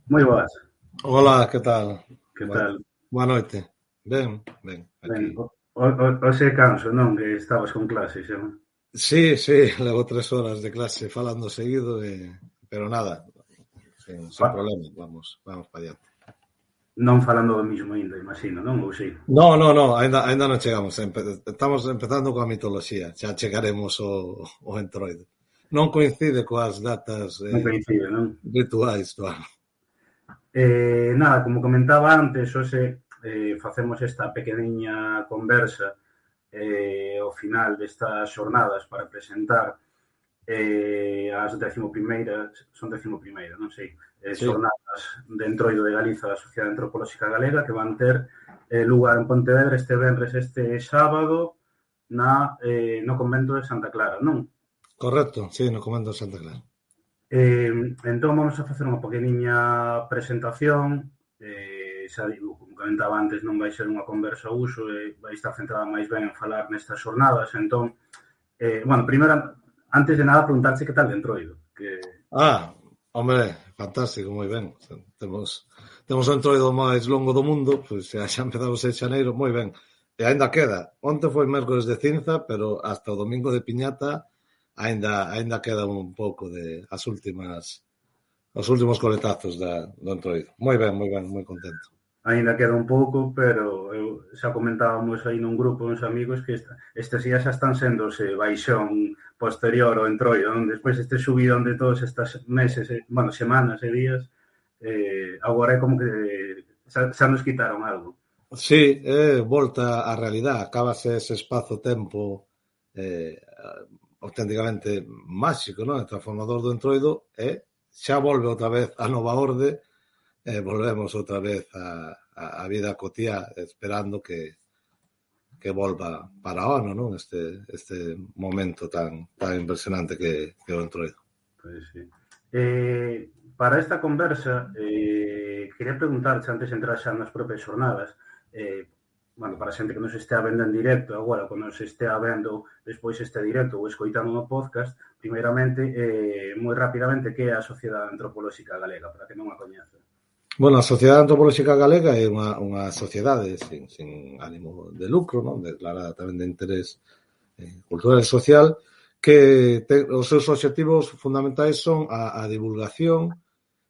Moi boas, Ola, que tal? que Boa, tal? boa noite. Ben, Ben, aquí. hoxe canso, non? Que estabas con clases, xa. Sí, levo 3 horas de clase falando seguido, pero nada, sin Fa- problema, vamos para adiante. Non falando do mismo aínda, imagino, non? Ou si? No, ainda non chegamos. Estamos empezando coa mitoloxía, xa chegaremos o entroido. Non coincide coas datas Non coincide, non? rituais do ano. Nada, como comentaba antes, hoxe facemos esta pequeniña conversa ao final destas xornadas para presentar as 11ª, son 11ª, non sei, Sí, xornadas de Entroido de Galiza da Sociedade Antropolóxica Galega que van ter lugar en Pontevedra este venres, este sábado, no convento de Santa Clara, non? correcto, sí, no comento Santa Clara. Entón vamos a facer unha pequeniña presentación, xa digo, como comentaba antes, non vai ser unha conversa ao uso, vai estar centrada máis ben en falar nestas xornadas, entón, bueno, primeiro, antes de nada, preguntarse que tal de Entroido, que Hombre, fantástico, moi ben. Temos o entroido máis longo do mundo, pois xa empezamos en xaneiro, moi ben. E aínda queda. Onte foi mércores de cinza, pero hasta o domingo de piñata aínda queda un pouco de os últimos coletazos do entroido. Moi ben, moi contento. aínda queda un pouco, pero eu xa comentábamos aí nun grupo uns amigos que estes días xa están sendo ese baixón posterior ao entroido, non? Despois este subidón de todos estes meses, bueno, semanas e días, agora é como que xa nos quitaron algo. Sí, volta á realidade. Acábase ese espazo-tempo eh, auténticamente máxico, non? E transformador do entroido e xa volve outra vez a nova orde volvemos outra vez a vida cotiá esperando que volva para o ano, non? Este momento tan impresionante que o entroido. Pois sí. Para esta conversa, quería preguntarche antes de entrar xa nas propias xornadas, bueno, para a xente que nos estea vendo en directo agora, quando nos estea vendo despois este directo ou escoitando no podcast, primeiramente, moi rapidamente, que é a Sociedade Antropolóxica Galega, para que non a coñece. Bueno, a Sociedade Antropolóxica Galega é unha sociedade sin ánimo de lucro, non? Declarada tamén de interés cultural e social, que os seus obxectivos fundamentais son a divulgación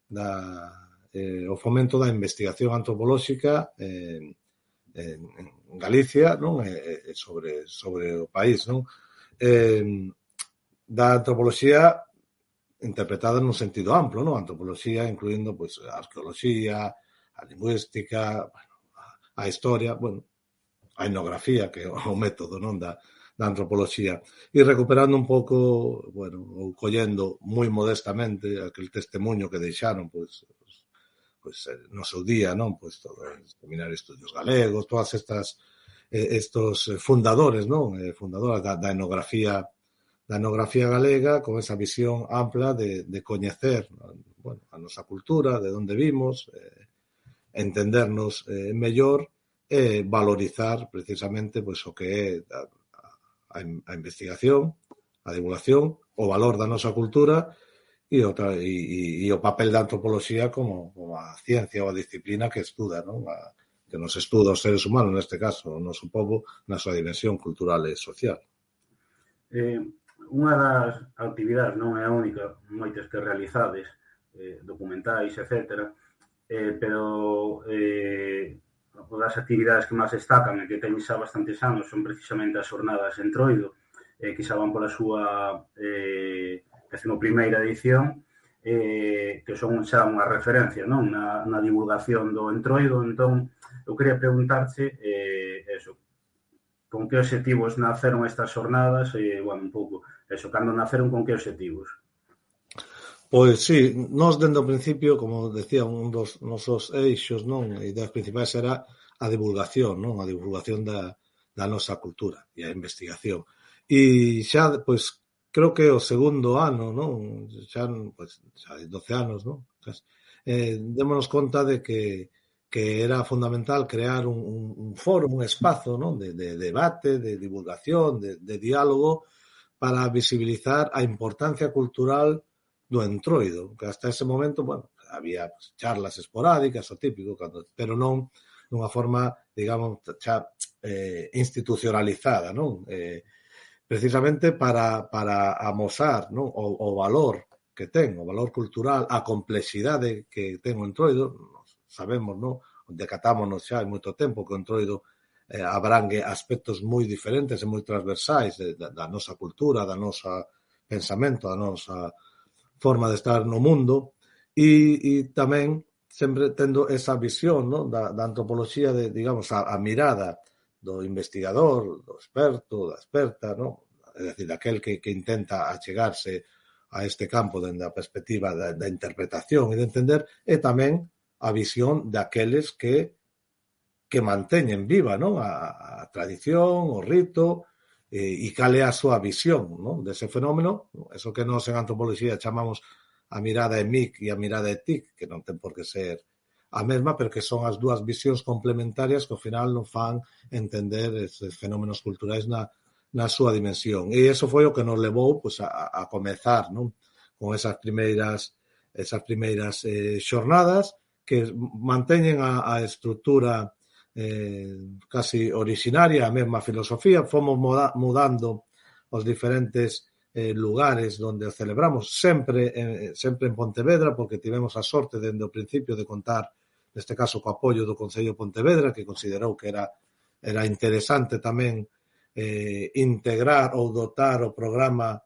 o fomento da investigación antropolóxica en Galicia, non? Sobre o país, non? Da antropoloxía interpretada nun sentido amplo, non? A antropoloxía incluindo pois a arqueoloxía, a lingüística, bueno, a historia, bueno, a etnografía, que é o método, non, da antropoloxía, e recuperando un pouco, bueno, ou collendo moi modestamente aquel testemunho que deixaron, pois no seu día, non? Pois todo o Seminario de Estudios Galegos, todas estos fundadores, non? Fundadoras da etnografía galega con esa visión ampla de coñecer, bueno, a nosa cultura, de onde vimos, entendernos mellor e valorizar precisamente pois o que é a investigación, a divulgación, o valor da nosa cultura e o papel da antropoloxía como a ciencia ou a disciplina que estuda, non? Que nos estuda os seres humanos, neste caso, o noso pobo, na súa dimensión cultural e social. Eh, unha das actividades, non é a única, moitas que realizades, documentais, etcétera, pero das actividades que máis destacan e que teñen xa bastantes anos son precisamente as xornadas en Entroido, que xa van pola súa 11ª edición, que son xa unha referencia, non? Na divulgación do Entroido. Entón, eu quería preguntarche eso, con que obxectivos naceron estas xornadas e, bueno, un pouco eso, cando naceron con que obxectivos? Pois sí, nós dende o principio, como decía, un dos nosos eixos, non, ideas principais era a divulgación, non, a divulgación da nosa cultura e a investigación. E xa, pois, creo que o segundo ano, non, xa 12 anos, non, démonos conta de que era fundamental crear un foro, un espazo, non, de debate, de divulgación, de diálogo, para visibilizar a importancia cultural do entroido, que hasta ese momento, bueno, había pues, charlas esporádicas, o típico, pero non dunha forma, digamos, xa institucionalizada, non? Precisamente para amosar, non? O valor que ten, o valor cultural, a complexidade que ten o entroido, sabemos, non? Decatámonos xa hai moito tempo que o entroido abrangue aspectos moi diferentes e moi transversais da nosa cultura, da nosa pensamento, da nosa forma de estar no mundo e tamén sempre tendo esa visión, ¿no? da antropoloxía de, digamos, a mirada do investigador, do experto, da experta, ¿no? É dicir, daquel que intenta achegarse a este campo dende a perspectiva da interpretación e de entender, e tamén a visión daqueles que manteñen viva, non? A tradición, o rito, e cal é a súa visión, non? Dese fenómeno, eso que nós en antropoloxía chamamos a mirada EMIC e a mirada ETIC, que non ten por que ser a mesma, pero que son as dúas visións complementarias que ao final nos fan entender estes fenómenos culturais na súa dimensión. E iso foi o que nos levou pues, a comezar, non? Con esas primeiras xornadas que manteñen a estrutura casi originaria, a mesma filosofía, fomos mudando os diferentes lugares onde os celebramos, sempre en Pontevedra, porque tivemos a sorte dende o principio de contar, neste caso, co apoio do Concello de Pontevedra, que considerou que era interesante tamén integrar ou dotar o programa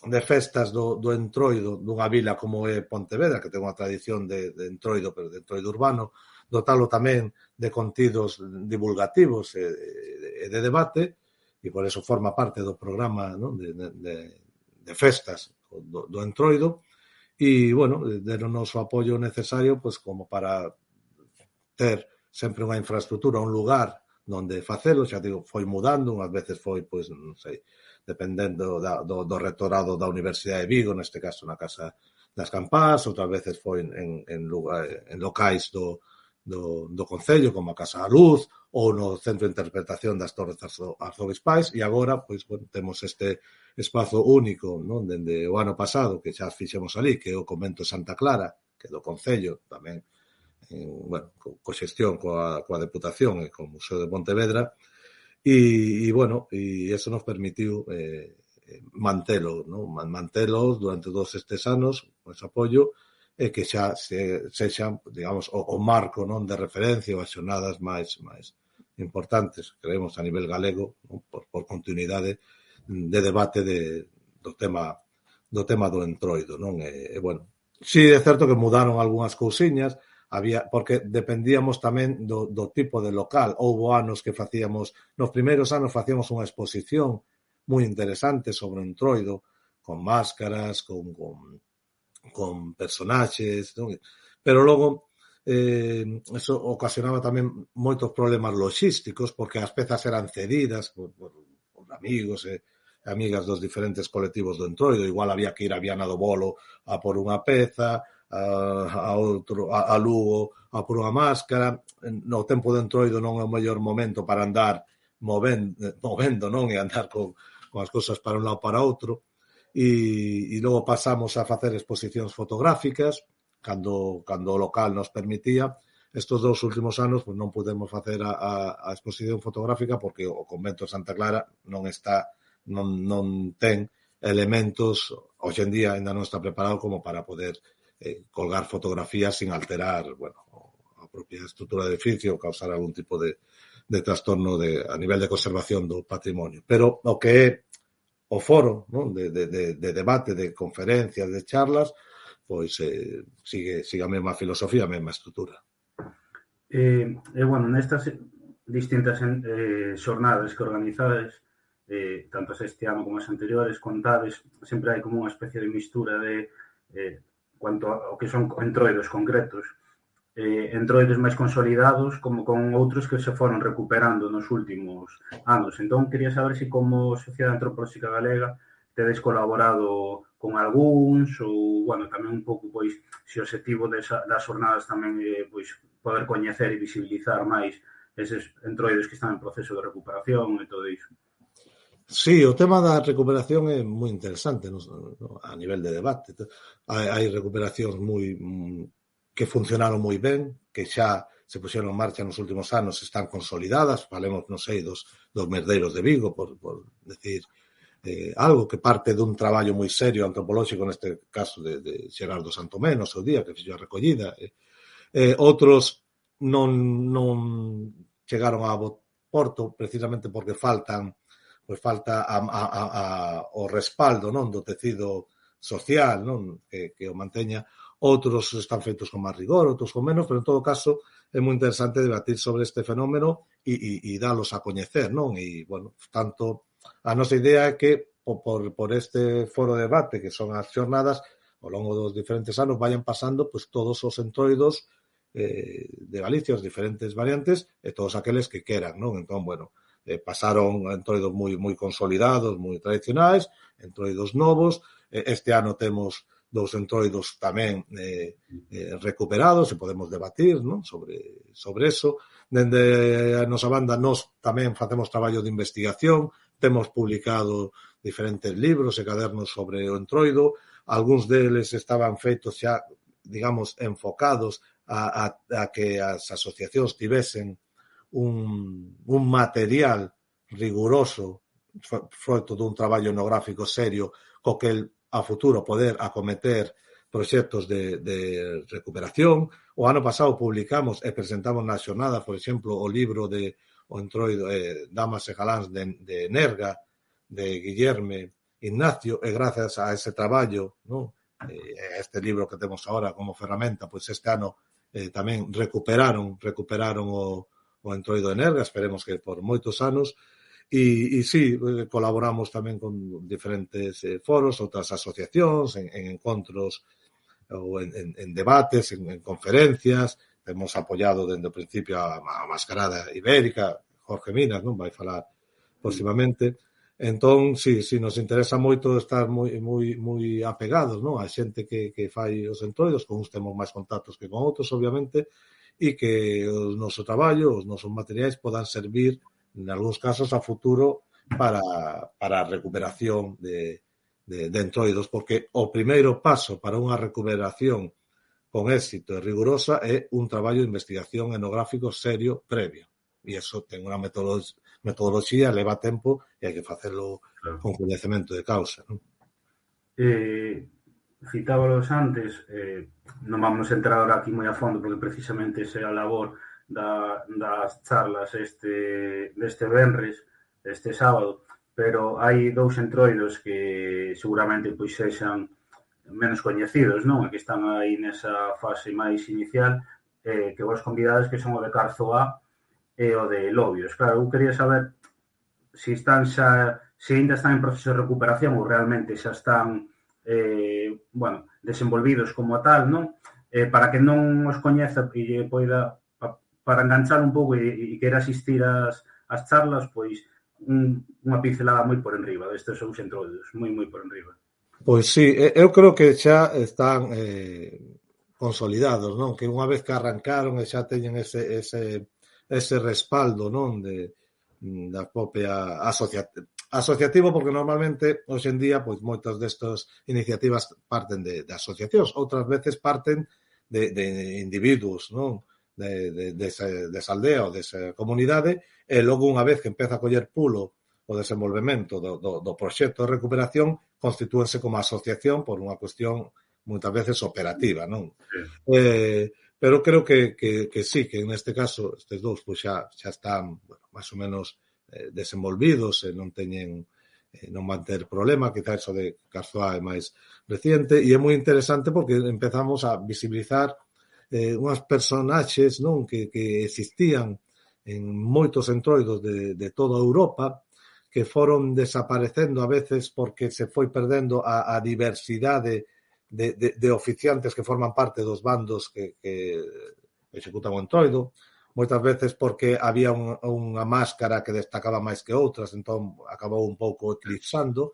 de festas do entroido dunha vila como é Pontevedra, que ten unha tradición de entroido, pero de entroido urbano, dotalo tamén de contidos divulgativos e de debate, e por eso forma parte do programa, non? de festas do entroido, e, bueno, deron-nos o apoio necesario pues, como para ter sempre unha infraestructura, un lugar onde facelo, xa digo, foi mudando, unhas veces foi, pois, non sei, dependendo do rectorado da Universidade de Vigo, neste caso na Casa das Campás, outras veces foi en locais do Concello, como a Casa da Luz, ou no Centro de Interpretación das Torres Arzobispais, e agora, pois, bueno, temos este espazo único, non? Dende o ano pasado, que xa fixemos ali, que é o Convento de Santa Clara, que é do Concello, tamén, bueno, co xestión coa Deputación e co Museo de Pontevedra, e bueno, e eso nos permitiu mantelo, non? Mantelo durante todos estes anos, con ese apoio, e que xa sexan, digamos, o marco, non, de referencia ou as xornadas máis importantes, creemos, a nivel galego, non? Por continuidade de debate do tema do entroido, non? E bueno, si é certo que mudaron algunhas cousiñas, porque dependíamos tamén do tipo de local. Houbo anos que facíamos, nos primeiros anos facíamos unha exposición moi interesante sobre o entroido, con máscaras, con personaxes, non? Pero logo eso ocasionaba tamén moitos problemas logísticos, porque as pezas eran cedidas por amigos e amigas dos diferentes colectivos do entroido. Igual había que ir a Viana do Bolo a por unha peza, a Lugo a por unha máscara. No tempo do entroido non é o mellor momento para andar movendo, non? E andar con as cousas para un lado para outro. E logo pasamos a facer exposicións fotográficas cando o local nos permitía. Estos 2 últimos anos pues, non pudemos facer a exposición fotográfica porque o Convento de Santa Clara non ten elementos, hoxe en día ainda non está preparado como para poder colgar fotografías sin alterar, bueno, a propia estrutura do edificio ou causar algún tipo de trastorno a nivel de conservación do patrimonio. Pero o que é o foro, non? De debate, de conferencias, de charlas, pois sigue a mesma filosofía, a mesma estrutura. Bueno, nestas distintas xornadas que organizades, tanto este ano como as anteriores, contades, sempre hai como unha especie de mistura de cuanto ao que son entroidos concretos, entroidos máis consolidados como con outros que se foron recuperando nos últimos anos. Entón, quería saber se como Sociedade Antropolóxica Galega tedes colaborado con algúns ou, bueno, tamén un pouco, pois, se o objetivo das xornadas tamén pois, poder coñecer e visibilizar máis eses entroidos que están en proceso de recuperación e todo iso. Sí, o tema da recuperación é moi interesante a nivel de debate. Hai recuperacións que funcionaron moi ben, que xa se puxeron en marcha nos últimos anos, están consolidadas, falemos, non sei, dos merdeiros de Vigo, por decir algo que parte dun traballo moi serio antropolóxico, neste caso de Xerardo Santomé, no seu día, que fixo a recollida. Outros non chegaron a bo porto precisamente porque falta o respaldo, non, do tecido social, non, que o manteña. Outros están feitos con máis rigor, outros con menos, pero en todo caso é moi interesante debatir sobre este fenómeno e dalos a coñecer, non? E, bueno, tanto a nosa idea é que por este foro de debate, que son as xornadas, ao longo dos diferentes anos vayan pasando pues, todos os entroidos de Galicia, os diferentes variantes, e todos aqueles que queran, non? Entón, bueno, pasaron entroidos moi consolidados, moi tradicionais, entroidos novos. Este ano temos 2 entroidos tamén recuperados e podemos debatir, non? sobre eso. Dende a nosa banda, nós tamén facemos traballo de investigación, temos publicado diferentes libros e cadernos sobre o entroido, algúns deles estaban feitos xa, digamos, enfocados a que as asociacións tivesen un material riguroso froito dun traballo etnográfico serio co que a futuro poder acometer proxectos de recuperación. O ano pasado publicamos e presentamos na xornada, por exemplo, o libro de o entroido Damas e Galáns de Nerga, de Guillerme Ignacio, e grazas a ese traballo, non? Este libro que temos agora como ferramenta, pois este ano tamén recuperaron o entroido de Nerga, esperemos que por moitos anos, e sí, colaboramos tamén con diferentes foros, outras asociacións, en encontros ou en debates, en conferencias, temos apoiado dende o principio a Mascarada Ibérica, Jorge Minas, non vai falar próximamente. Entón, sí, nos interesa moito estar moi apegados, non? A xente que fai os entroidos, con uns temos máis contactos que con outros, obviamente, e que o noso traballo, os nosos materiais podan servir, en algúns casos, a futuro para a recuperación de entroidos, porque o primeiro paso para unha recuperación con éxito e rigurosa é un traballo de investigación etnográfico serio previo. E iso ten unha metodoloxía, leva tempo e hai que facelo con coñecemento de causa, non? Citábalos antes, non vamos a entrar ahora aquí moi a fondo porque precisamente esa é a labor das charlas deste venres, este sábado, pero hai 2 entroidos que seguramente pois sexan menos coñecidos, non? Que están aí nesa fase máis inicial, que vos convidades, que son o de Carzoá e o de Lobios. Claro, eu quería saber se ainda están en proceso de recuperación ou realmente xa están desenvolvidos como tal, non? Para que non os coñeza e poida, para enganchar un pouco e queira asistir ás charlas, pois unha pincelada moi por enriba destes 2 entroidos, moi por enriba. Pois sí, eu creo que xa están consolidados, non? Que unha vez que arrancaron e xa teñen ese respaldo, non? Da propia asociativo, porque normalmente, hoxe en día, pois moitas destas iniciativas parten de asociacións, outras veces parten de individuos, non? Desa aldea ou desa comunidade, e logo unha vez que empeza a coller pulo o desenvolvemento do proxecto de recuperación, constitúense como asociación por unha cuestión moitas veces operativa, non? Sí. Pero creo que sí, que neste caso estes 2 pois xa están, bueno, máis ou menos desenvolvidos e non van ter problema, quizás o de Carzoá é máis reciente, e é moi interesante porque empezamos a visibilizar unhas personaxes, non, que existían en moitos entroidos de toda Europa, que foron desaparecendo a veces porque se foi perdendo a diversidade de oficiantes que forman parte dos bandos que executan o entroido, moitas veces porque había unha máscara que destacaba máis que outras, entón acabou un pouco eclipsando,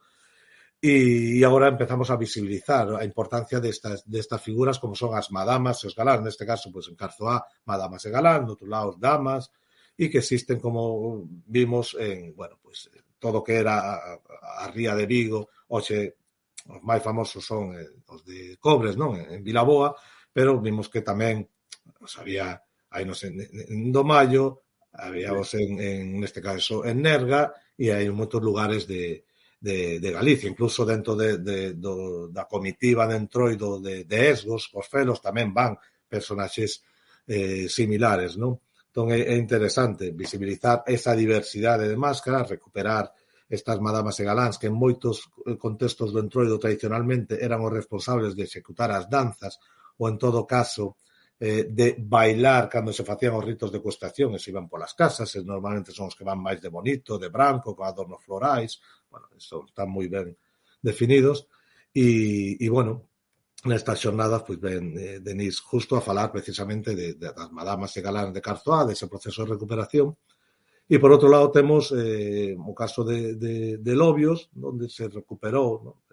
e agora empezamos a visibilizar a importancia destas figuras como son as madamas e os galáns, neste caso, pois en Carzoá, madamas e galáns, no outro lado, damas, e que existen, como vimos, en, bueno, pois todo o que era a ría de Vigo, hoxe os máis famosos son os de Cobres, non? En Vilaboa, pero vimos que tamén había aí en Domallo, habíamos neste caso en Nerga, e hai moitos lugares de Galicia, incluso dentro da comitiva de Entroido de Esgos, os Felos, tamén van personaxes similares, non? Entón é interesante visibilizar esa diversidade de máscaras, recuperar estas madamas e galáns que en moitos contextos do Entroido tradicionalmente eran os responsables de executar as danzas ou en todo caso de bailar cando se facían os ritos de cuestación e se iban polas casas, e normalmente son os que van máis de bonito, de branco, con adornos florais, bueno, eso están moi ben definidos e bueno, nestas xornadas, pois ben, Denis justo a falar precisamente das madamas e galáns de Carzoá, dese proceso de recuperación. E, por outro lado, temos o caso de Lobios, onde se recuperou, ¿no?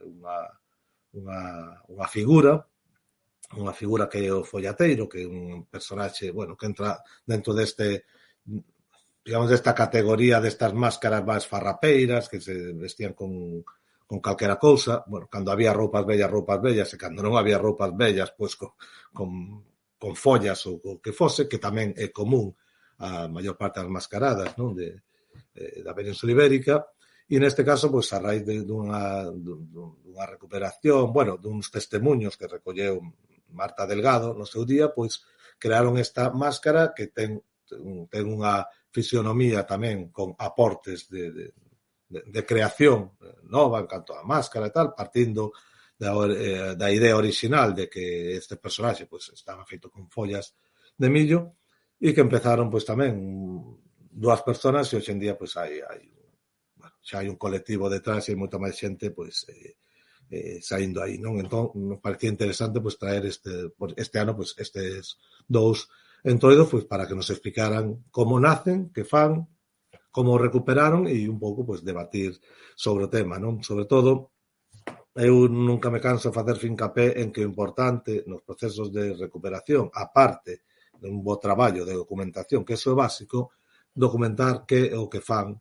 unha figura que é o follateiro, que é un personaxe, bueno, que entra dentro deste, digamos, desta categoría destas máscaras máis farrapeiras, que se vestían con calquera cousa, bueno, cando había roupas vellas, e cando non había roupas vellas, pois con follas ou o que fose, que tamén é común a maior parte das mascaradas, non? Da Península Ibérica, e neste caso, pois, a raíz dunha recuperación, bueno, duns testemunhos que recolleu Marta Delgado no seu día, pois, crearon esta máscara que ten unha fisionomía tamén con aportes de creación nova en canto a máscara e tal, partindo da idea original de que este personaxe pois, estaba feito con follas de millo e que empezaron pois tamén dúas persoas e hoxe en día pois xa hai un colectivo detrás e hai moita máis xente pois saindo aí, non? Entón, nos parecía interesante pois traer este ano pois estes dous entroidos pois para que nos explicaran como nacen, que fan, como o recuperaron e un pouco pois debatir sobre o tema, non? Sobre todo, eu nunca me canso de facer fincapé en que o importante nos procesos de recuperación, aparte de un bo traballo de documentación, que eso é básico, documentar que o que fan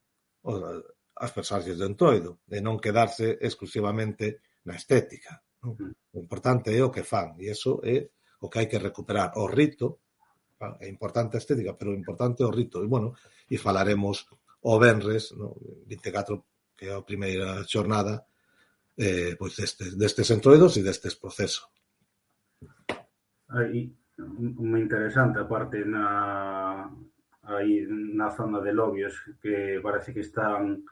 as persoas de Entroido, de non quedarse exclusivamente na estética, non? O importante é o que fan, e iso é o que hai que recuperar. O rito, é importante a estética, pero o importante é o rito. E, bueno, e falaremos o venres, no, 24, que é a primeira xornada, pois destes entroidos e destes procesos. Aí, moi interesante, aparte aí na zona de Lobios, que parece que están,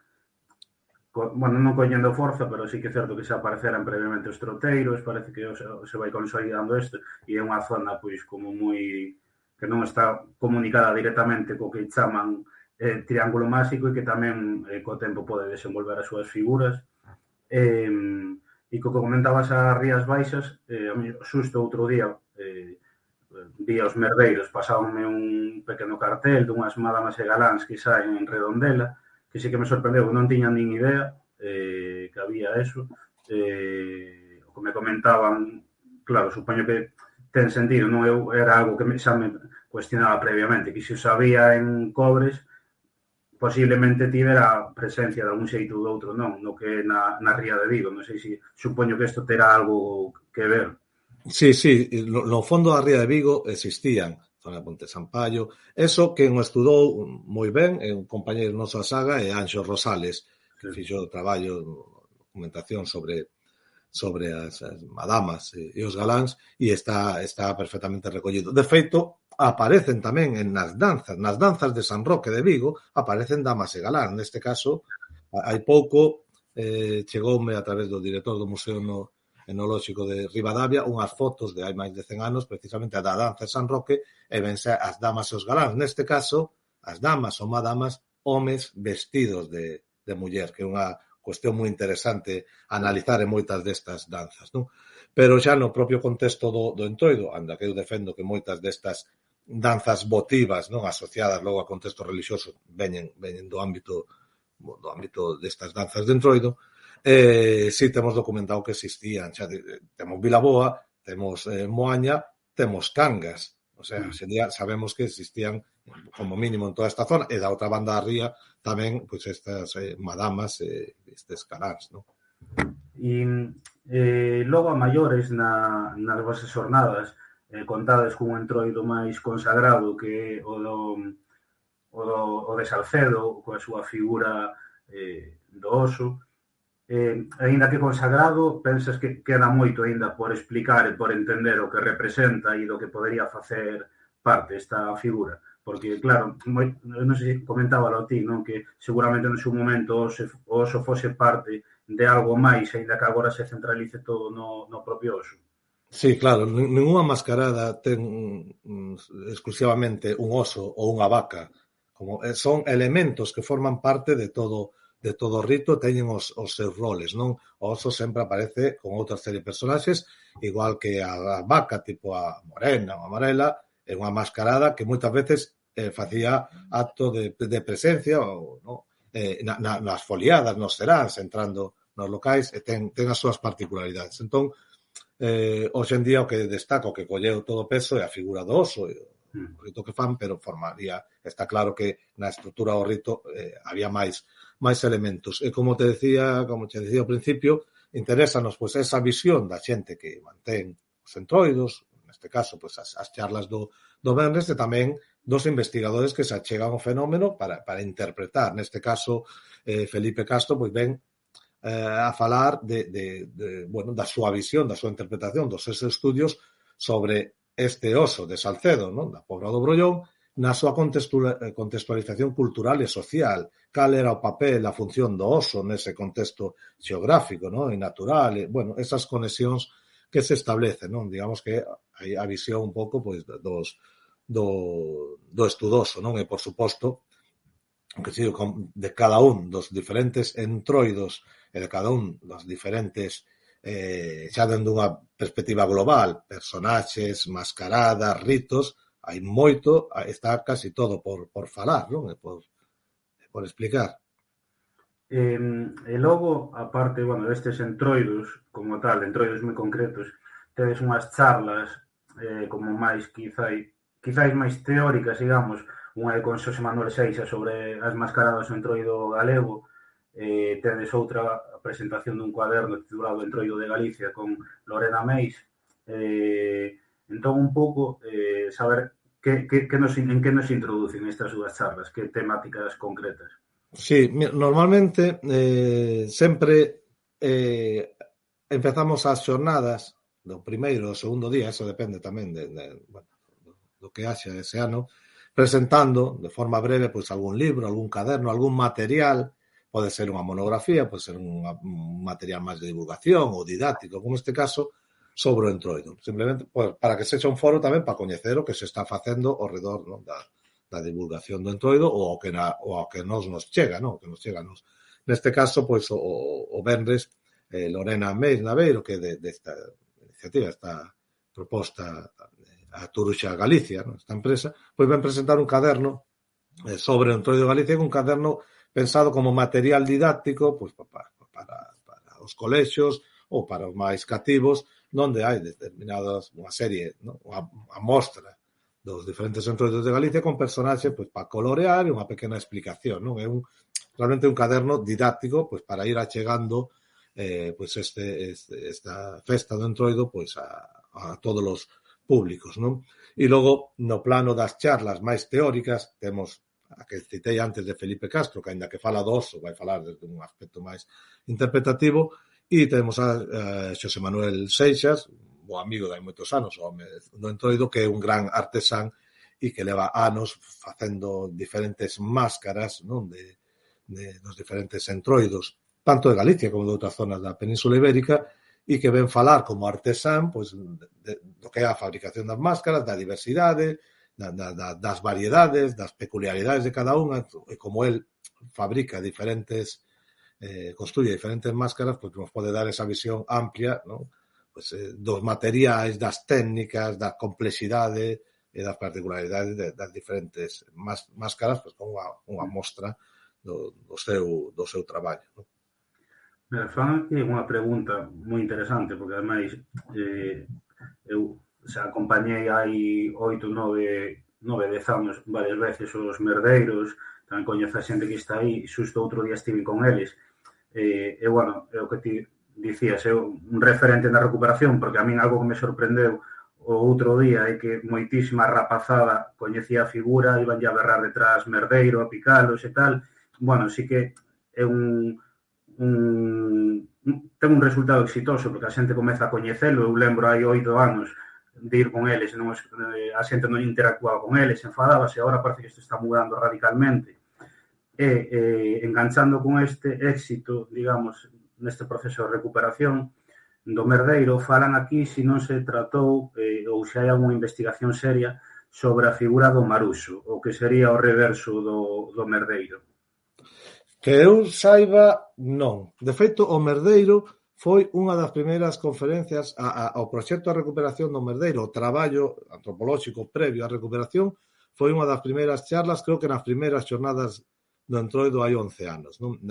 bueno, non coñendo forza, pero sí que é certo que se apareceran previamente os troteiros, parece que se vai consolidando isto, e é unha zona, pois, como moi, que non está comunicada directamente co que chaman triángulo máxico e que tamén co tempo pode desenvolver as súas figuras. E co que comentabas as Rías Baixas, xusto outro día vi os Merdeiros, pasábame un pequeno cartel dunhas madamas e galáns que saen en Redondela, que sí que me sorprendeu, non tiña nin idea que había eso. O que me comentaban, claro, supoño que ten sentido, non era algo que xa me cuestionaba previamente, que se o sabía en Cobres, posiblemente tivera presencia de algún xeito ou do outro, non, no que na Ría de Vigo, non sei se supoño que isto terá algo que ver. Sí, no fondo da Ría de Vigo existían, zona de Ponte Sampaio, eso que nos estudou moi ben, é un compañeiro noso da saga, é Anxo Rosales, que fixo o traballo, documentación sobre as madamas e os galáns, e está perfectamente recollido. De feito, aparecen tamén nas danzas de San Roque de Vigo, aparecen damas e galáns. Neste caso, hai pouco chegoume a través do director do Museo Etnolóxico de Ribadavia unhas fotos de hai máis de 100 anos, precisamente da danza de San Roque, e vense as damas e os galáns. Neste caso, as damas ou madamas, homes vestidos de muller, que é unha cuestión moi interesante analizar en moitas destas danzas, non? Pero xa no propio contexto do entroido, anda que eu defendo que moitas destas danzas votivas, non asociadas logo a contextos religiosos, veñen do ámbito destas danzas de entroido, si temos documentado que existían, xa temos Vilaboa, temos Moaña, temos Cangas, O sea, hoxe en día sabemos que existían como mínimo en toda esta zona e da outra banda arriba tamén pois estas madamas estes caráns, non? Logo a maiores nas vosas xornadas contades cun entroido máis consagrado que o de Salcedo, coa súa figura do oso. Aínda que consagrado, pensas que queda moito aínda por explicar e por entender o que representa e do que podería facer parte esta figura. Porque, claro, non sei se comentaba a ti, non? Que seguramente no seu momento o oso fose parte de algo máis, aínda que agora se centralice todo no propio oso. Sí, claro, ninguna mascarada ten exclusivamente un oso ou unha vaca. Como son elementos que forman parte de todo o rito, teñen os seus roles, non? O oso sempre aparece con outra serie de personaxes, igual que a vaca, tipo a morena ou a amarela, é unha mascarada que moitas veces facía acto de presencia ou, no? Nas foliadas, nos ceráns, entrando nos locais, e ten as súas particularidades. Entón, hoxe en día o que destaca, o que colleu todo o peso é a figura do oso, o rito que fan, pero formaría, está claro que na estrutura do rito había máis elementos. E como te decía ao principio, interésanos pois esa visión da xente que mantén os entroidos, neste caso pois as charlas do venres, e tamén dos investigadores que se achegan ao fenómeno para interpretar. Neste caso, Felipe Castro pois ven a falar bueno, da súa visión, da súa interpretación, dos seus estudios sobre este oso de Salcedo, non? Da Pobra do Brollón, na súa contextualización cultural e social. Cal era o papel, a función do oso nese contexto xeográfico, non? E natural, bueno, esas conexións que se establecen, non? Digamos que hai a visión un pouco pois do estudoso, non? E, por suposto, que si, de cada un dos diferentes entroidos e de cada un dos diferentes xa dentro dunha perspectiva global, personaxes, mascaradas, ritos, hai moito, está casi todo por falar, non? E por explicar. E logo, a parte, bueno, destes entroidos, como tal, entroidos moi concretos, tedes unhas charlas como máis, quizáis máis teóricas, digamos, unha de con Xosé Manuel Seixas sobre as mascaradas do entroido galego, tedes outra presentación dun cuaderno titulado Entroido de Galicia con Lorena Meis. Entón, un pouco, saber en que nos introducen estas dúas charlas, que temáticas concretas. Sí, normalmente sempre empezamos as xornadas do primeiro ou segundo día, eso depende tamén bueno, do que haxa ese ano, presentando de forma breve pois algún libro, algún caderno, algún material. Pode ser unha monografía, pode ser un material máis de divulgación ou didáctico, como neste caso, sobre o entroido. Simplemente para que sexa un foro tamén para coñecer o que se está facendo ao redor, non? Da divulgación do entroido ou ao que nos chega, non? O que nos chega nos. Neste caso, pois, o venres, Lorena Meis Naveiro, que desta iniciativa, esta proposta a Turuxa Galicia, non? Esta empresa, pois ven presentar un caderno sobre o entroido de Galicia, un caderno pensado como material didáctico pois, para os colexios ou para os máis cativos, onde hai determinadas, unha serie, non? Unha mostra dos diferentes entroidos de Galicia con personaxes pois, para colorear e unha pequena explicación. Non? É realmente un caderno didáctico pois, para ir achegando pois esta festa do entroido pois, a todos os públicos. Non? E logo, no plano das charlas máis teóricas, temos a que citei antes de Felipe Castro, que ainda que fala do oso, vai falar desde un aspecto máis interpretativo, e temos a Xosé Manuel Seixas, o amigo de hai moitos anos, o home do entroido, que é un gran artesán e que leva anos facendo diferentes máscaras, non? Dos diferentes entroidos, tanto de Galicia como de outras zonas da Península Ibérica, e que ven falar como artesán pois, do que é a fabricación das máscaras, da diversidade, das variedades, das peculiaridades de cada unha, e como el fabrica diferentes, construye diferentes máscaras, pois nos pode dar esa visión amplia, non? Pois, dos materiais, das técnicas, da complexidade e das particularidades das diferentes máscaras, pois como unha mostra do seu traballo. Non? Fan aquí unha pregunta moi interesante, porque ademais eu xa acompañei hai 8, 10 anos varias veces os merdeiros, tamén coñezo a xente que está aí, xusto outro día estive con eles, bueno, é o que ti dicías, é un referente na recuperación, porque a min algo que me sorprendeu o outro día é que moitísima rapazada coñecía a figura, iban a berrar detrás merdeiro, a picalos e tal. Bueno, sí que é ten un resultado exitoso, porque a xente comeza a coñecelo. Eu lembro hai 8 anos de ir con eles, non, a xente non interactuaba con eles, enfadábase, agora parece que isto está mudando radicalmente. Enganchando con este éxito, digamos, neste proceso de recuperación do merdeiro, falan aquí se non se tratou ou se hai alguna investigación seria sobre a figura do maruxo, o que sería o reverso do merdeiro. Que eu saiba, non. De feito, o merdeiro foi unha das primeiras conferencias ao proxecto de recuperación do merdeiro, o traballo antropolóxico previo á recuperación, foi unha das primeiras charlas, creo que nas primeiras xornadas do Entroido hai 11 anos. Non?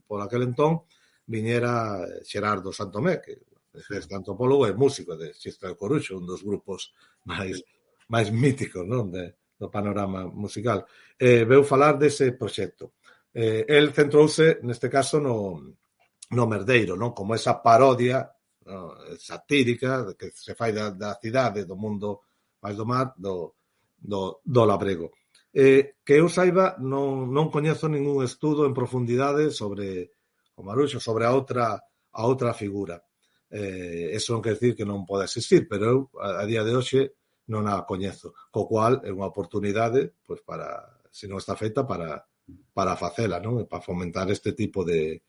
Por aquel entón, viñera Xerardo Santomé, que é antropólogo e músico de Xistra de Coruxo, un dos grupos máis míticos, non? Do panorama musical. Veu falar dese proxecto. El centrouse, neste caso, no merdeiro, non? Como esa parodia, no, satírica que se fai da cidade, do mundo máis do mar, do labrego. Que eu saiba, non coñezo ningún estudo en profundidade sobre o maruxo, sobre a outra figura. Eso non quer decir que non poda existir, pero eu, a día de hoxe, non a coñezo. Co cual, é unha oportunidade, pois, para, se non está feita, para facela, non? Para fomentar este tipo de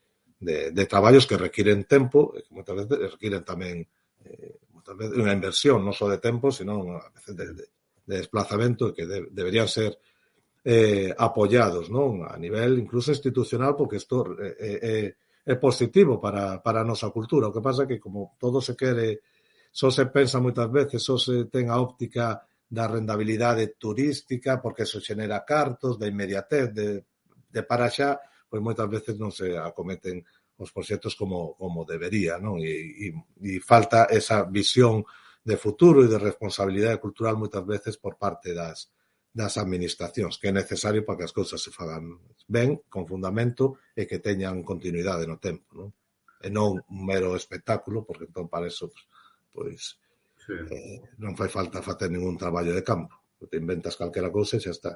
traballos que requiren tempo e que moitas veces requiren tamén unha inversión, non só de tempo, sino a veces de desplazamento que deberían ser apoyados, non? A nivel incluso institucional, porque isto é positivo para a nosa cultura. O que pasa é que como todo se quere, só se pensa moitas veces, só se ten a óptica da rendabilidade turística, porque eso xenera cartos, da inmediatez, de para xa, pois moitas veces non se acometen os proxectos como debería, non? E falta esa visión de futuro e de responsabilidade cultural moitas veces por parte das administracións, que é necesario para que as cousas se fagan ben, con fundamento, e que teñan continuidade no tempo, non? E non un mero espectáculo, porque entón para eso, pois sí. Non fai falta facer ningún traballo de campo. Te inventas calquera cousa e xa está.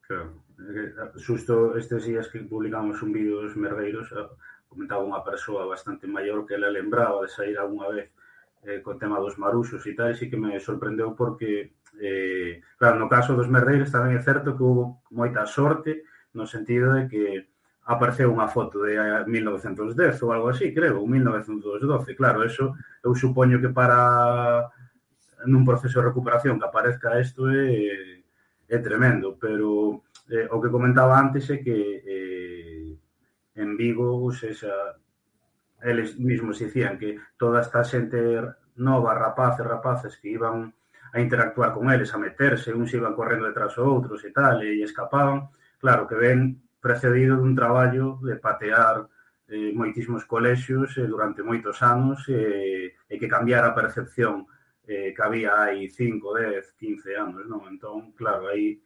Claro. Xusto estes días que publicamos un vídeo dos merdeiros, comentaba unha persoa bastante maior que ela lembraba de sair algunha vez co tema dos maruxos e tal, e sí que me sorprendeu porque, claro, no caso dos merdeiros tamén é certo que houve moita sorte no sentido de que apareceu unha foto de 1910 ou algo así, creo, ou 1912. Claro, eso eu supoño que para nun proceso de recuperación que aparezca isto é tremendo, pero o que comentaba antes é que en Vigo, eles mesmos dicían que toda esta xente nova, rapaces que iban a interactuar con eles, a meterse, uns iban correndo detrás dos outros e tal, e escapaban, claro, que ven precedido dun traballo de patear moitísimos colexios durante moitos anos e que cambiara a percepción que había hai 5, 10, 15 anos, non? Entón, claro, aí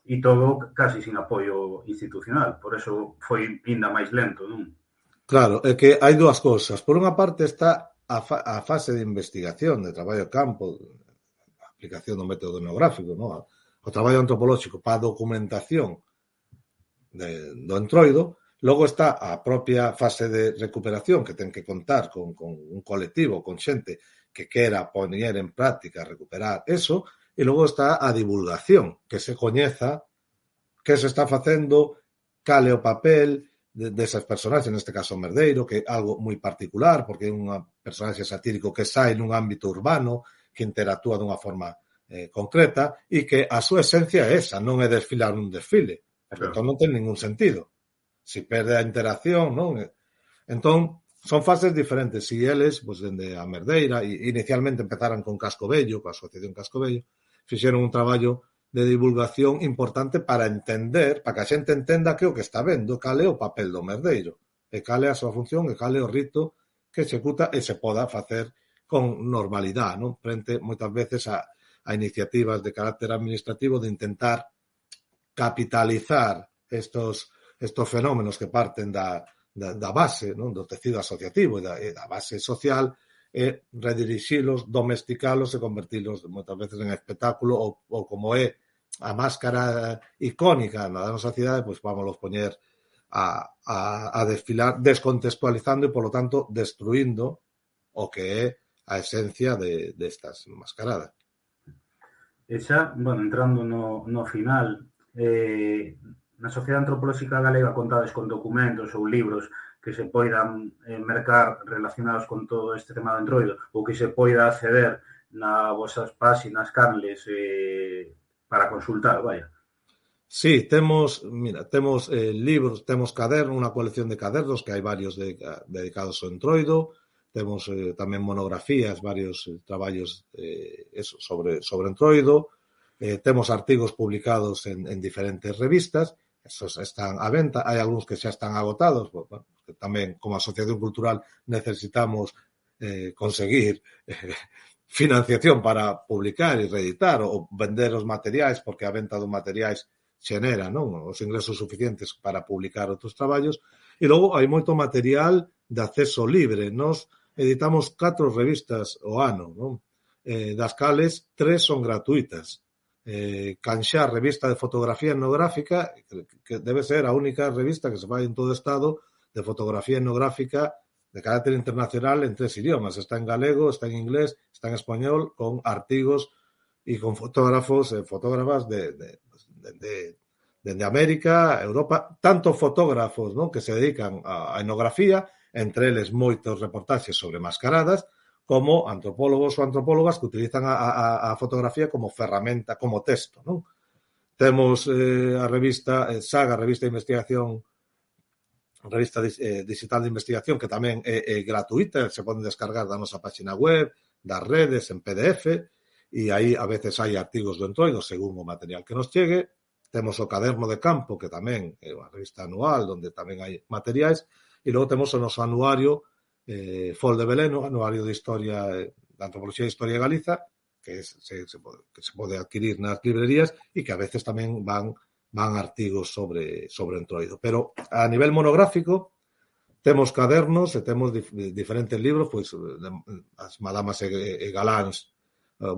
e todo casi sin apoio institucional, por eso foi ainda máis lento, non? Claro, é que hai dúas cousas. Por unha parte está a fase de investigación, de traballo de campo, a aplicación do método etnográfico, non? O traballo antropolóxico para a documentación do entroido. Logo está a propia fase de recuperación, que ten que contar con un colectivo, con xente que quera poñer en práctica, recuperar eso, e logo está a divulgación, que se coñeza que se está facendo, cal é o papel desas personaxes, neste caso o merdeiro, que é algo moi particular, porque é un personaxe satírico que sai nun ámbito urbano, que interactúa dunha forma concreta, e que a súa esencia é esa, non é desfilar un desfile, porque entón non ten ningún sentido. Se perde a interacción, non? Entón, son fases diferentes. E eles, pois, dende a merdeira, inicialmente empezaran con Casco Vello, coa Asociación Casco Vello, fixeron un traballo de divulgación importante para entender, para que a xente entenda que o que está vendo, cal é o papel do merdeiro, e cal é a súa función, e cal é o rito que executa, e se poda facer con normalidade, non? Frente moitas veces a iniciativas de carácter administrativo de intentar capitalizar estos fenómenos que parten da base, non? Do tecido asociativo e da base social, e redirixilos, domesticalos e convertilos moitas veces en espectáculo ou como é a máscara icónica na nosa cidade, pois vámonos poñer a desfilar descontextualizando e, polo tanto, destruindo o que é a esencia destas mascaradas. E xa, bueno, entrando no final, na Sociedade Antropolóxica Galega contades con documentos ou libros que se poidan mercar relacionados con todo este tema do entroido ou que se poida acceder nas vosas páxinas, canles, para consultar, vaya. Sí, temos libros, temos cadernos, unha colección de cadernos, que hai varios dedicados ao entroido, temos tamén monografías, varios traballos sobre entroido, temos artigos publicados en diferentes revistas, esos están á venta, hai algúns que xa están agotados, bueno, que tamén como asociación cultural necesitamos conseguir financiación para publicar e reeditar ou vender os materiais, porque a venta dos materiais xenera, non, os ingresos suficientes para publicar outros traballos. E logo hai moito material de acceso libre. Nos editamos 4 revistas ao ano, non? Das cales 3 son gratuitas. Canxar, revista de fotografía etnográfica, que debe ser a única revista que se fai en todo o Estado de fotografía etnográfica de carácter internacional en 3 idiomas. Está en galego, está en inglés, está en español, con artigos e con fotógrafos e fotógrafas de América, Europa, tanto fotógrafos, ¿no?, que se dedican a etnografía, entre eles moitos reportaxes sobre mascaradas, como antropólogos ou antropólogas que utilizan a fotografía como ferramenta, como texto, non? Temos a revista Saga, revista de investigación, revista digital de investigación, que tamén é gratuita, se poden descargar da nosa página web, das redes, en PDF, e aí a veces hai artigos do entroido según o material que nos chegue. Temos o Caderno de Campo, que tamén é unha revista anual, onde tamén hai materiais, e logo temos o noso anuario Fol de Beleno, anuario de historia, da Antropoloxía e Historia de Galiza, que se pode adquirir nas librerías e que a veces tamén van artigos sobre entroido. Pero a nivel monográfico temos cadernos e temos diferentes libros, pois as Madamas e Galáns,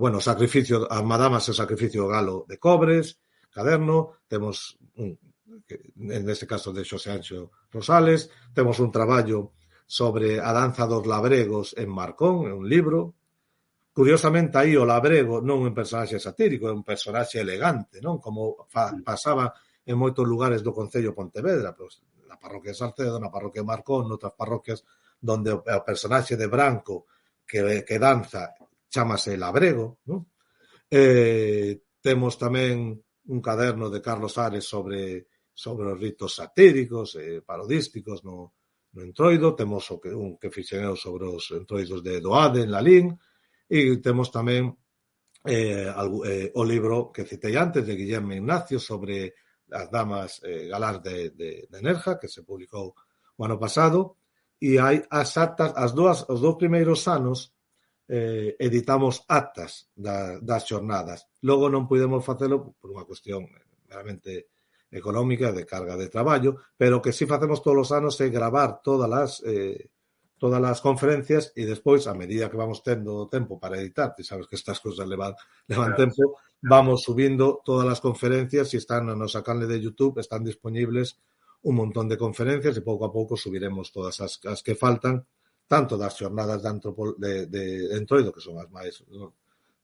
bueno, sacrificio, as Madamas e o sacrificio galo de Cobres, caderno, temos en este caso de Xosé Anxo Rosales, temos un traballo sobre a danza dos labregos en Marcón, é un libro. Curiosamente, aí o labrego non é un personaxe satírico, é un personaxe elegante, non? Como pasaba en moitos lugares do Concello de Pontevedra, pois, na parroquia de Salcedo, na parroquia de Marcón, noutras parroquias donde o personaxe de branco que danza chámase labrego, non? Temos tamén un caderno de Carlos Ares sobre os ritos satíricos e parodísticos no entroido. Temos un que fixen eu sobre os entroidos de Doade en Lalín, e temos tamén o libro que citei antes de Guillermo Ignacio sobre as damas galáns de Nerja, que se publicou o ano pasado, e hai as actas, os dous primeiros anos editamos actas das xornadas. Logo non pudemos facelo por unha cuestión meramente económica, de carga de traballo, pero que si facemos todos os anos é gravar todas as conferencias e despois, a medida que vamos tendo tempo para editar, ti sabes que estas cousas levan tempo, vamos subindo todas as conferencias e están na nosa canle de YouTube, están disponibles un montón de conferencias e pouco a pouco subiremos todas as que faltan, tanto das xornadas de entroido, que son as máis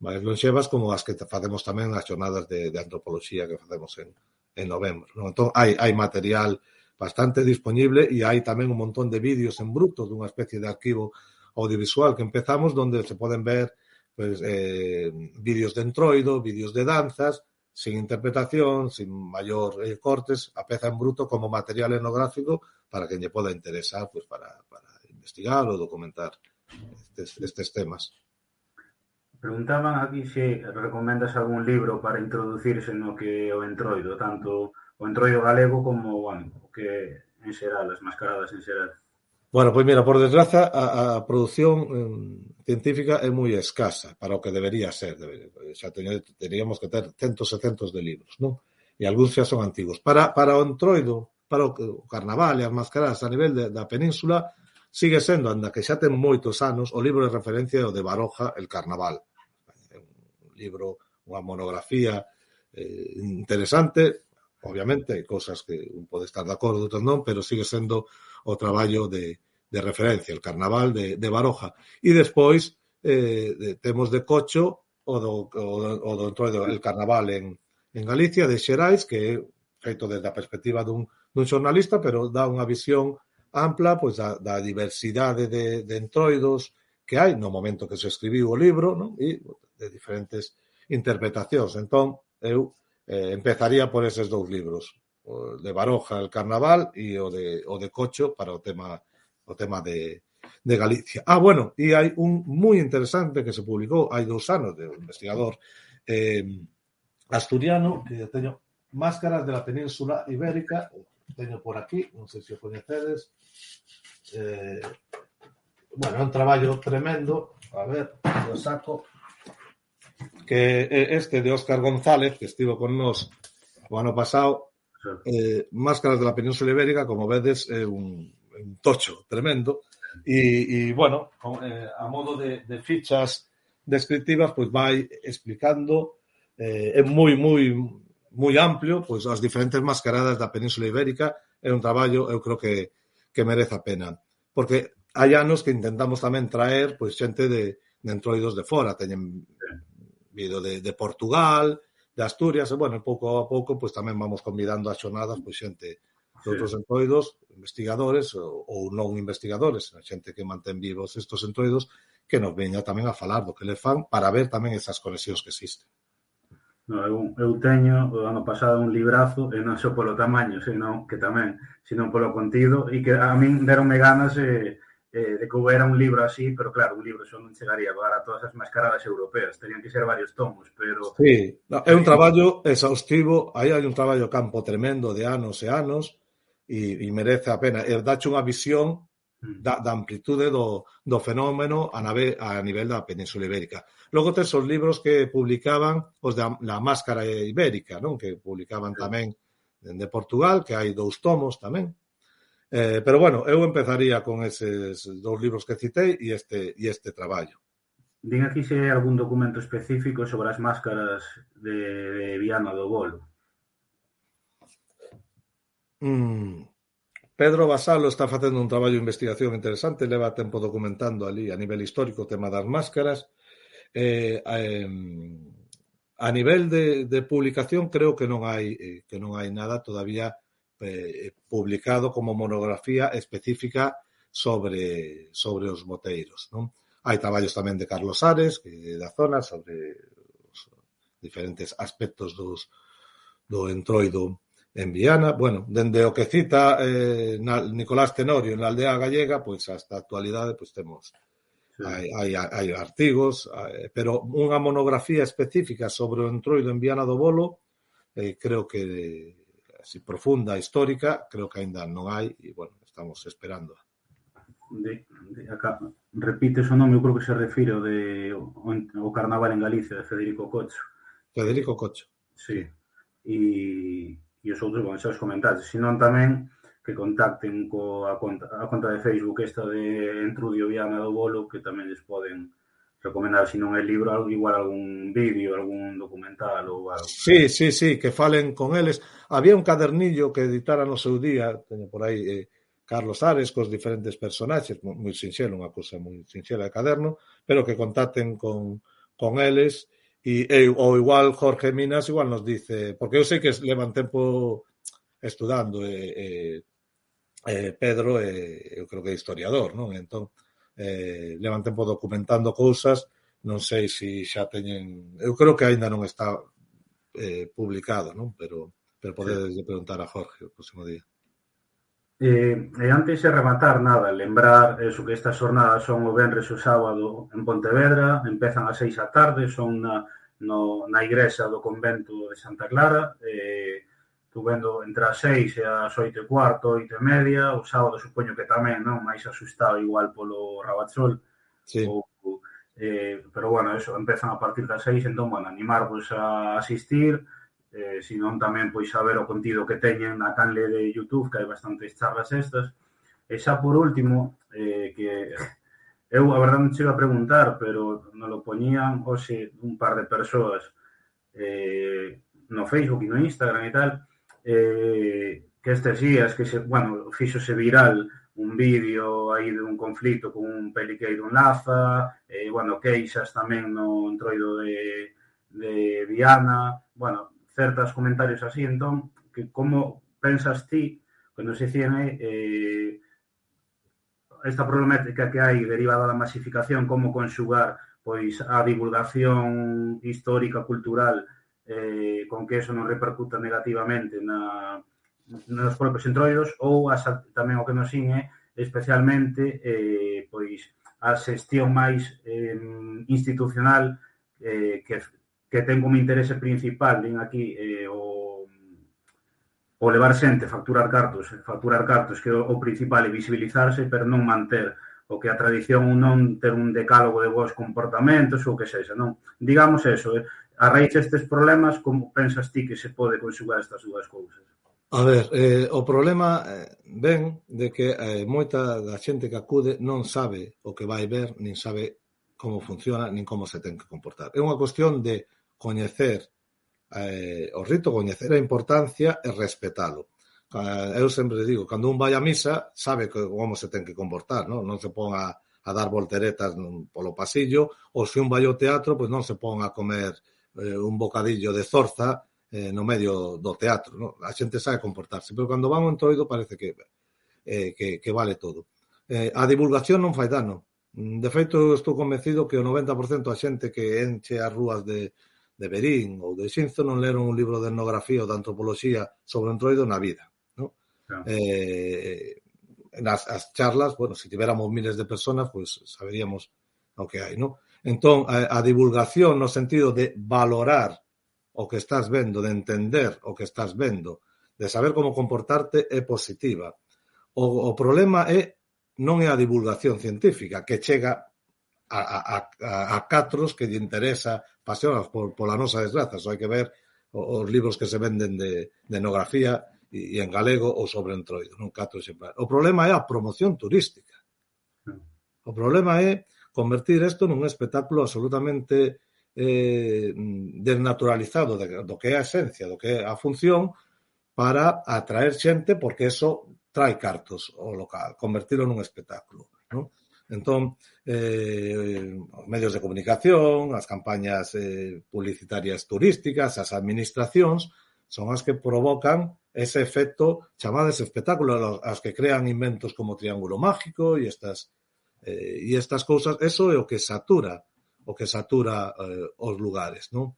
lonxevas, como as que facemos tamén as xornadas de antropoloxía que facemos en novembro, non? Entón, hai material bastante disponible e hai tamén un montón de vídeos en bruto dunha especie de arquivo audiovisual que empezamos, donde se poden ver vídeos de entroido, vídeos de danzas, sin interpretación, sin maior cortes, a peza en bruto como material etnográfico para quen lle poda interesar, pues, para investigar ou documentar estes temas. Preguntaban aquí se recomendas algún libro para introducirse no que o entroido, tanto o entroido galego como, bueno, o que en xeral, as mascaradas en xeral. Bueno, pois mira, por desgraza, a produción científica é moi escasa para o que debería ser. Xa teríamos que ter centos e centos de libros, non? E algúns xa son antigos. Para o Entroido, para o Carnaval e as mascaradas a nivel da península, sigue sendo, anda que xa ten moitos anos, o libro de referencia o de Baroja, El Carnaval. É un libro, unha monografía interesante. Obviamente, hai cousas que un pode estar de acordo, outras non, pero sigue sendo o traballo de referencia, el Carnaval de Baroja. E despois temos de Cocho o do Entroido, el Carnaval en Galicia, de Xerais, que é feito desde a perspectiva dun xornalista, pero dá unha visión ampla pois da diversidade de entroidos que hai no momento que se escribiu o libro, non? E de diferentes interpretacións. Entón, eu empezaría por eses dous libros, o de Baroja, el Carnaval, e o de Cocho para o tema de Galicia. Bueno, e hai un moi interesante que se publicou hai 2 anos de un investigador asturiano que teño Máscaras de la Península Ibérica, teño por aquí, non sei se o coñecedes. Bueno, é un traballo tremendo, a ver, o saco, que este de Óscar González, que estivo con nós o ano pasado. Máscaras de la Península Ibérica, como vedes, é un tocho tremendo. E bueno, a modo de fichas descriptivas, pois vai explicando, é moi amplio, pois as diferentes mascaradas da Península Ibérica. É un traballo, eu creo que merece a pena. Porque hai anos que intentamos tamén traer pois xente de entroidos de fora. Teñen vido de Portugal, de Asturias, e, bueno, pouco a pouco, pois tamén vamos convidando a xornadas, pois xente de outros entroidos, investigadores ou non investigadores, xente que mantén vivos estos entroidos, que nos veña tamén a falar do que le fan para ver tamén esas conexións que existen. No, eu teño o ano pasado un librazo, e non só polo tamaño, senón polo contido, e que a min deronme ganas de que houbera un libro así, pero claro, un libro só non chegaría a todas as mascaradas europeas, terían que ser varios tomos, pero... Sí, é un traballo exhaustivo, aí hai un traballo campo tremendo de anos e anos, e merece a pena. E dache unha visión da amplitude do fenómeno a nivel da Península Ibérica. Logo tes os libros que publicaban os da Máscara Ibérica, non? Que publicaban tamén de Portugal, que hai 2 tomos tamén. Pero, bueno, eu empezaría con eses 2 libros que citei e este traballo. Din aquí se hai algún documento específico sobre as máscaras de Viana do Bolo. Pedro Basalo está facendo un traballo de investigación interesante, leva tempo documentando ali a nivel histórico o tema das máscaras. A nivel de publicación creo que non hai nada todavía publicado como monografía específica sobre os moteiros, non? Hai traballos tamén de Carlos Ares, da zona, sobre os diferentes aspectos do entroido en Viana. Bueno, dende o que cita Nicolás Tenorio na Aldea Gallega, pois hasta a actualidade, pois temos hai artigos, pero unha monografía específica sobre o entroido en Viana do Bolo, creo que así profunda, histórica, creo que aínda non hai, e, bueno, estamos esperando. Repites o nome, eu creo que se refire ao Carnaval en Galicia, de Federico Cocho. Federico Cocho. Sí. E os outros, bueno, xa os comentaste, senón tamén que contacten a conta de Facebook esta de Entrudio Viana do Bolo, que tamén les poden recomendar, se non é libro, igual algún vídeo, algún documental ou algo. Sí, que falen con eles. Había un cadernillo que editara no seu día, teño por aí Carlos Ares, cos diferentes personaxes, moi sinxelo, unha cousa moi sinxela de caderno, pero que contacten con eles, ou igual Jorge Minas igual nos dice, porque eu sei que levan tempo estudando, Pedro, eu creo que é historiador, non? Entón, levan tempo documentando cousas, non sei se xa teñen... Eu creo que aínda non está publicado, non? Pero podedes preguntar a Jorge o próximo día. E antes de rematar, nada, lembrar eso, que estas xornadas son o venres e o sábado en Pontevedra, empezan ás 6 da tarde, son na igrexa do convento de Santa Clara, tú vendo entre as 6 e as 8:15, 8:30, o sábado supoño que tamén, non? Mais asustado igual polo Rabachol, Sí. pero bueno, eso, empezan a partir das 6, entón, bueno, animarvos a asistir, senón tamén, pois, saber o contido que teñen na canle de YouTube, que hai bastantes charlas estas. E xa por último, que eu, a verdade, non chego a preguntar, pero non lo poñían hoxe un par de persoas no Facebook e no Instagram e tal, que estes días que fíxose viral un vídeo aí de un conflito con un peliqueiro en Laza, queixas tamén no entroido de Viana, certos comentarios así, entón, que como pensas ti, cando se tiene esta problemática que hai derivada da masificación, como conxugar pois a divulgación histórica, cultural, con que eso non repercuta negativamente nos propios entroidos, ou tamén o que nos é especialmente pois a xestión máis institucional que ten como interese principal aquí o levar xente, facturar cartos, que é o principal, e visibilizarse, pero non manter o que a tradición non ter un decálogo de bons comportamentos ou que sexa, non? Digamos eso, a raíz destes problemas, como pensas ti que se pode conxugar estas dúas cousas? A ver, o problema ven de que moita da xente que acude non sabe o que vai ver, nin sabe como funciona, nin como se ten que comportar. É unha cuestión de coñecer o rito, coñecer a importancia e respetalo. Eu sempre digo, cando un vai a misa, sabe como se ten que comportar, non se pon a dar volteretas polo pasillo, ou se un vai ao teatro, pois non se pon a comer un bocadillo de zorza no medio do teatro, non? A xente sabe comportarse, pero cando van ao entroido parece que vale todo. A divulgación non fai dano. De feito, estou convencido que o 90% da xente que enche as rúas de Verín ou de Xinzo non leron un libro de etnografía ou de antropoloxía sobre o entroido na vida, non? Claro. As charlas, se tiveramos miles de personas, pois saberíamos o que hai, non? Entón, a divulgación no sentido de valorar o que estás vendo, de entender o que estás vendo, de saber como comportarte, é positiva. O problema non é a divulgación científica, que chega a catros que lle interesa pasionados pola nosa desgraza. Só hai que ver os libros que se venden de etnografía e en galego ou sobre entroido, non catro exemplar. O problema é a promoción turística. O problema é convertir isto nun espectáculo absolutamente desnaturalizado do que é a esencia, do que é a función, para atraer xente, porque eso trae cartos ao local, convertirlo nun espectáculo, non? Entón, os medios de comunicación, as campañas publicitarias turísticas, as administracións, son as que provocan ese efecto chamado ese espectáculo, as que crean inventos como Triángulo Mágico e estas cousas. Eso é o que satura os lugares, non?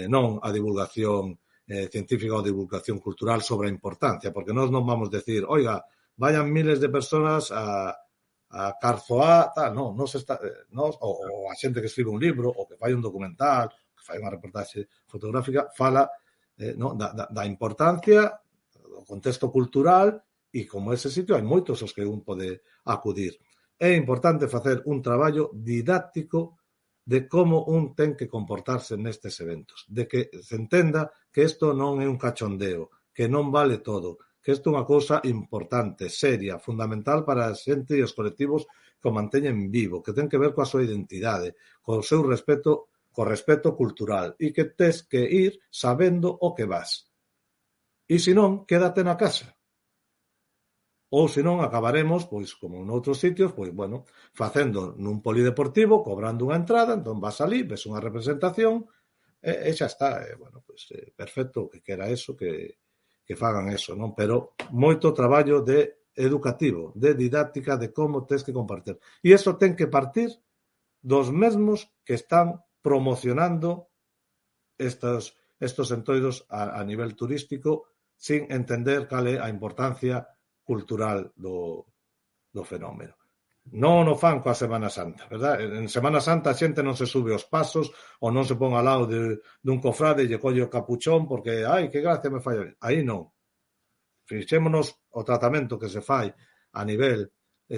Non a divulgación científica ou divulgación cultural sobre a importancia, porque nós non vamos decir, oiga, vayan miles de personas a Carzoá, tal, non se está, ou a xente que escribe un libro, ou que fai un documental, que fai unha reportaxe fotográfica, fala da importancia, do contexto cultural, e como ese sitio hai moitos os que un pode acudir. É importante facer un traballo didáctico de como un ten que comportarse nestes eventos, de que se entenda que isto non é un cachondeo, que non vale todo, que isto é unha cousa importante, seria, fundamental para a xente e os colectivos que o manteñen vivo, que ten que ver coa súa identidade, co seu respeto, co respeto cultural, e que tes que ir sabendo o que vas. E se non, quédate na casa. Ou se non, acabaremos, pois, como noutros sitios, pois, facendo nun polideportivo, cobrando unha entrada, entón vas ali, ves unha representación, e xa está, perfecto, que quera eso, que fagan eso, non? Pero moito traballo de educativo, de didáctica, de como tes que compartir. E iso ten que partir dos mesmos que están promocionando estos entroidos a nivel turístico sin entender cal é a importancia cultural do fenómeno. Non o fan coa Semana Santa, verdad? En Semana Santa a xente non se sube aos pasos ou non se pon ao lado dun cofrade e lle colle o capuchón porque, ai, que gracia me fai. Aí non. Fixémonos o tratamento que se fai a nivel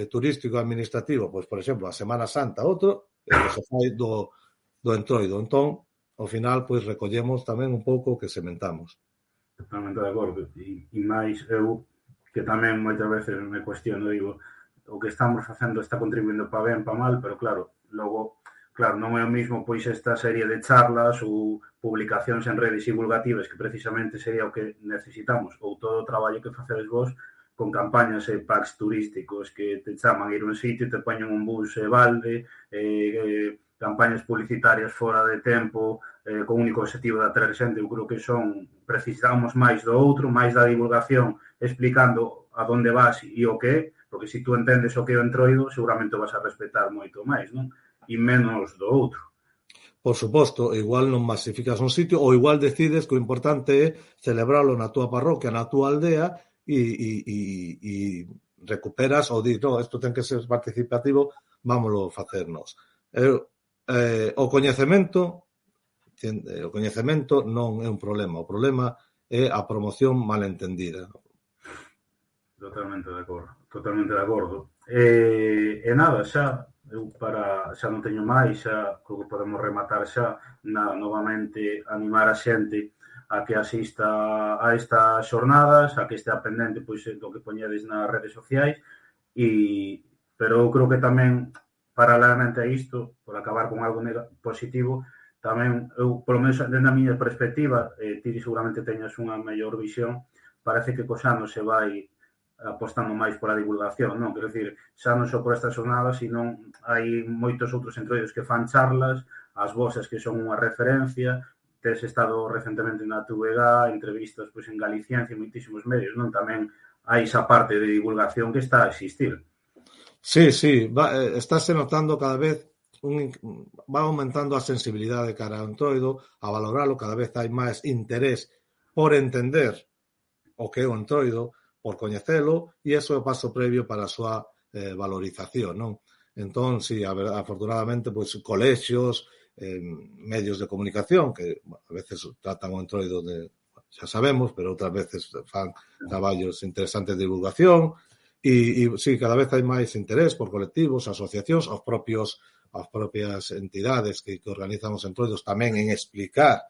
turístico e administrativo, pois, por exemplo, a Semana Santa, outro, e que se fai do Entroido. Entón, ao final, pois, recollemos tamén un pouco o que sementamos. Totalmente de acordo. E máis eu, que tamén moitas veces me cuestiono, digo, o que estamos facendo está contribuindo para ben, para mal, pero claro, logo, claro, non é o mismo pois esta serie de charlas ou publicacións en redes divulgativas que precisamente sería o que necesitamos, ou todo o traballo que facedes vos con campañas e packs turísticos que te chaman a ir a un sitio, te poñen un bus e balde, campañas publicitarias fora de tempo, con o único objetivo de atraer xente. Eu creo que precisamos máis do outro, máis da divulgación explicando a donde vas e o que é, porque se tú entendes o que é o Entroido, seguramente o vas a respetar moito máis, non? E menos do outro. Por suposto, igual non masificas un sitio ou igual decides que o importante é celebralo na túa parroquia, na túa aldea e recuperas ou dis, no, isto ten que ser participativo, vámoslo facer nós. O coñecemento non é un problema, o problema é a promoción malentendida. Totalmente de acordo. E nada, xa non teño máis, xa creo que podemos rematar xa, nada, novamente animar a xente a que asista a estas xornadas, a que estea pendente pois do que poñedes nas redes sociais, pero eu creo que tamén, paralelamente a isto, por acabar con algo positivo, tamén eu, polo menos dentro da miña perspectiva, ti seguramente teñas unha mellor visión, parece que cos anos se vai apostando máis pola divulgación, non? Quero dicir, xa non só por estas jornadas, sino hai moitos outros entroidos que fan charlas, as vosas que son unha referencia, tes estado recentemente na TVG, entrevistas pois en Galiciense e moitísimos medios, non? Tamén hai esa parte de divulgación que está a existir. Sí, estáse notando cada vez va aumentando a sensibilidade cara ao Entroido, a valoralo, cada vez hai máis interés por entender o que é o Entroido, por coñecelo, e iso é o paso previo para a súa valorización, non? Entón, sí, afortunadamente, pois, colexios, medios de comunicación, que bueno, a veces tratan o Entroido xa sabemos, pero outras veces fan traballos interesantes de divulgación, e sí, cada vez hai máis interés por colectivos, asociacións, as propias entidades que organizan os Entroidos tamén en explicar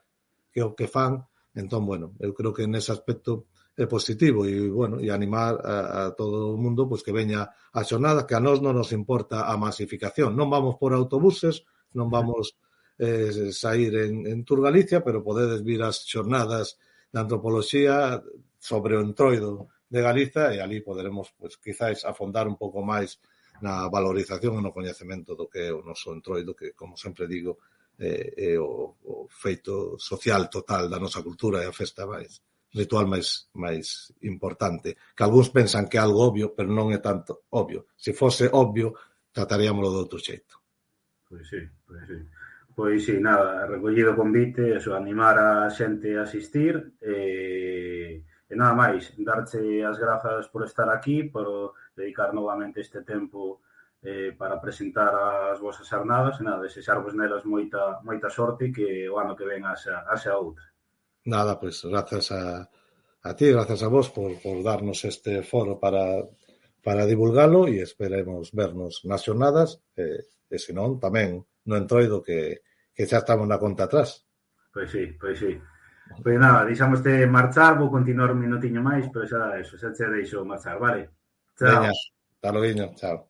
que o que fan. Entón, bueno, eu creo que nese aspecto é positivo e, bueno, e animar a todo o mundo pois que veña a xornada, que a nós non nos importa a masificación. Non vamos por autobuses, non vamos sair en Tour Galicia, pero podedes vir ás xornadas de antropoloxía sobre o Entroido de Galiza e ali poderemos, pois, quizáis afondar un pouco máis na valorización e no coñecemento do que é o noso Entroido, que, como sempre digo, é o feito social total da nosa cultura e a festa máis ritual máis importante, que algúns pensan que é algo obvio, pero non é tanto obvio. Se fose obvio, trataríamoslo de outro xeito. Pois sí, nada, recollido o convite, eso, animar a xente a asistir, e nada máis, darche as grazas por estar aquí, por dedicar novamente este tempo para presentar as vosas xornadas, e nada, desexarvos nelas moita sorte, que o ano que ven haxa outra. Nada, pois grazas a ti, grazas a vos por darnos este foro para divulgalo e esperemos vernos nas xornadas e senón tamén no Entroido que xa estamos na conta atrás. Pois sí. Pois nada, deixamos de marchar, vou continuar un minutiño máis, pero xa che deixo marchar, vale? Chao. Veña, hasta logo, chao.